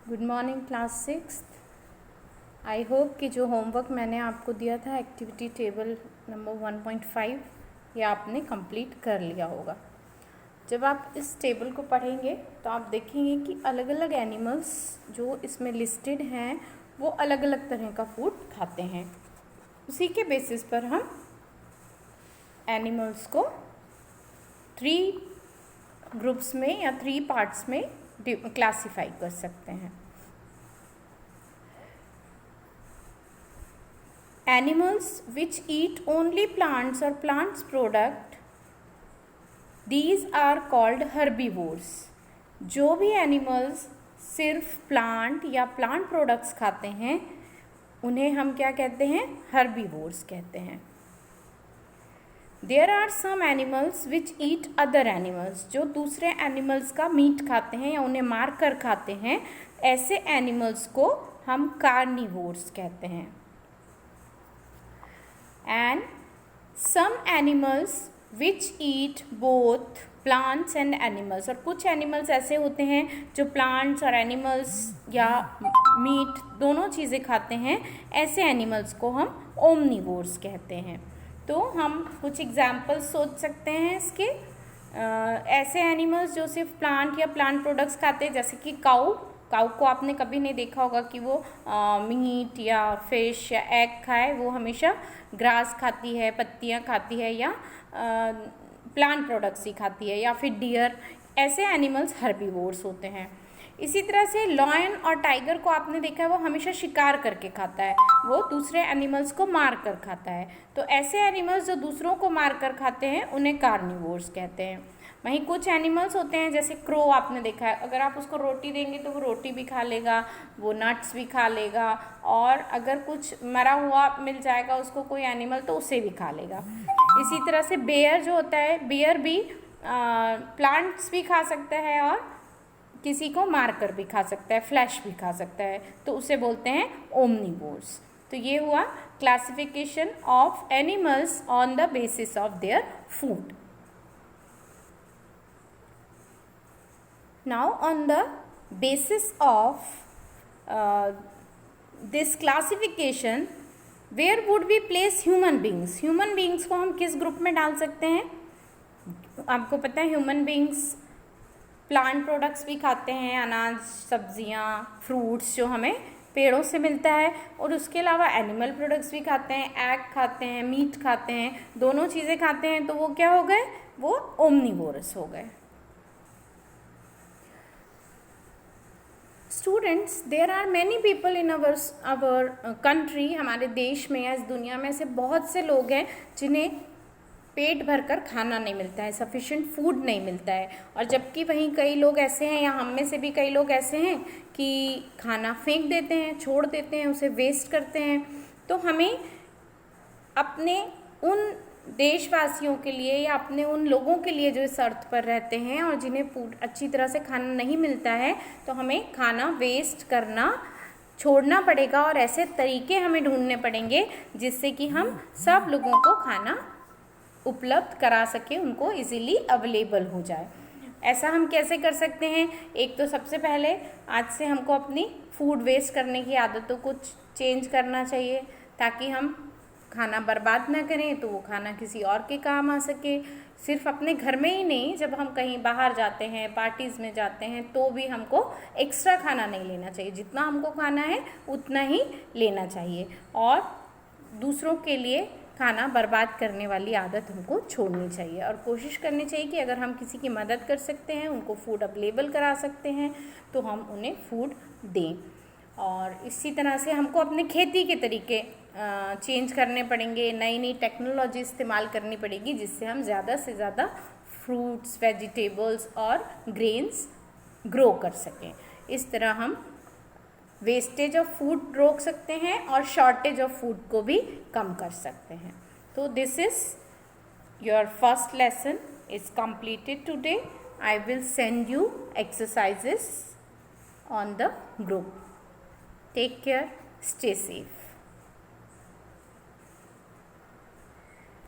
Good morning class 6th। I hope कि जो homework मैंने आपको दिया था एक्टिविटी टेबल नंबर 1.5 ये आपने कंप्लीट कर लिया होगा। जब आप इस टेबल को पढ़ेंगे तो आप देखेंगे कि अलग अलग एनिमल्स जो इसमें लिस्टेड हैं वो अलग अलग तरह का फूड खाते हैं। उसी के बेसिस पर हम एनिमल्स को 3 ग्रुप्स में या 3 पार्ट्स में क्लासिफाई कर सकते हैं। Animals which eat only plants or plants product, these are called herbivores। जो भी एनिमल्स सिर्फ प्लांट या प्लांट प्रोडक्ट्स खाते हैं उन्हें हम क्या कहते हैं? हर्बीवोर्स कहते हैं। There are some animals which eat other animals, जो दूसरे एनिमल्स का मीट खाते हैं या उन्हें मार कर खाते हैं, ऐसे एनिमल्स को हम कार्निवोर्स कहते हैं। And some animals which eat both plants and animals, और कुछ एनिमल्स ऐसे होते हैं जो प्लांट्स और एनिमल्स या मीट दोनों चीज़ें खाते हैं, ऐसे एनिमल्स को हम ओमनिवोर्स कहते हैं। तो हम कुछ एग्जाम्पल्स सोच सकते हैं इसके। ऐसे एनिमल्स जो सिर्फ प्लांट या प्लांट प्रोडक्ट्स खाते हैं, जैसे कि काऊ को आपने कभी नहीं देखा होगा कि वो मीट या फिश या एग खाए। वो हमेशा ग्रास खाती है, पत्तियां खाती है या प्लांट प्रोडक्ट्स ही खाती है। या फिर डियर, ऐसे एनिमल्स हर्बीवोर्स होते हैं। इसी तरह से लॉयन और टाइगर को आपने देखा है वो हमेशा शिकार करके खाता है, वो दूसरे एनिमल्स को मार कर खाता है। तो ऐसे एनिमल्स जो दूसरों को मार कर खाते हैं उन्हें कार्निवोर्स कहते हैं। वहीं कुछ एनिमल्स होते हैं जैसे क्रो आपने देखा है, अगर आप उसको रोटी देंगे तो वो रोटी भी खा लेगा, वो नट्स भी खा लेगा, और अगर कुछ मरा हुआ मिल जाएगा उसको कोई एनिमल तो उसे भी खा लेगा। इसी तरह से बेयर जो होता है, बेयर भी प्लांट्स भी खा सकता है और किसी को मार कर भी खा सकता है, फ्लैश भी खा सकता है, तो उसे बोलते हैं ओमनिवोर्स। तो ये हुआ classification of animals on the basis of their food. Now on the basis of this classification, where would we place human beings? Human beings को हम किस ग्रुप में डाल सकते हैं? आपको पता है ह्यूमन बींग्स प्लांट प्रोडक्ट्स भी खाते हैं, अनाज, सब्जियां, फ्रूट्स जो हमें पेड़ों से मिलता है, और उसके अलावा एनिमल प्रोडक्ट्स भी खाते हैं, एग खाते हैं, मीट खाते हैं, दोनों चीज़ें खाते हैं। तो वो क्या हो गए? वो ओमनिवोरस हो गए। Students, there are many people in our country, हमारे देश में या इस दुनिया में ऐसे बहुत से लोग हैं जिन्हें पेट भरकर खाना नहीं मिलता है, सफिशिएंट फूड नहीं मिलता है। और जबकि वहीं कई लोग ऐसे हैं, या हम में से भी कई लोग ऐसे हैं कि खाना फेंक देते हैं, छोड़ देते हैं, उसे वेस्ट करते हैं। तो हमें अपने उन देशवासियों के लिए या अपने उन लोगों के लिए जो इस अर्थ पर रहते हैं और जिन्हें अच्छी तरह से खाना नहीं मिलता है, तो हमें खाना वेस्ट करना छोड़ना पड़ेगा, और ऐसे तरीके हमें ढूंढने पड़ेंगे जिससे कि हम सब लोगों को खाना उपलब्ध करा सके, उनको इजीली अवेलेबल हो जाए। ऐसा हम कैसे कर सकते हैं? एक तो सबसे पहले आज से हमको अपनी फूड वेस्ट करने की आदतों को चेंज करना चाहिए, ताकि हम खाना बर्बाद ना करें, तो वो खाना किसी और के काम आ सके। सिर्फ अपने घर में ही नहीं, जब हम कहीं बाहर जाते हैं, पार्टीज़ में जाते हैं, तो भी हमको एक्स्ट्रा खाना नहीं लेना चाहिए। जितना हमको खाना है उतना ही लेना चाहिए, और दूसरों के लिए खाना बर्बाद करने वाली आदत हमको छोड़नी चाहिए। और कोशिश करनी चाहिए कि अगर हम किसी की मदद कर सकते हैं, उनको फूड अवेलेबल करा सकते हैं, तो हम उन्हें फूड दें। और इसी तरह से हमको अपने खेती के तरीके चेंज करने पड़ेंगे, नई नई टेक्नोलॉजी इस्तेमाल करनी पड़ेगी, जिससे हम ज़्यादा से ज़्यादा फ्रूट्स, वेजिटेबल्स और ग्रेन्स ग्रो कर सकें। इस तरह हम वेस्टेज ऑफ फूड रोक सकते हैं और शॉर्टेज ऑफ फूड को भी कम कर सकते हैं। तो this is your first lesson is completed today. I will send you exercises on the group. Take care, stay safe.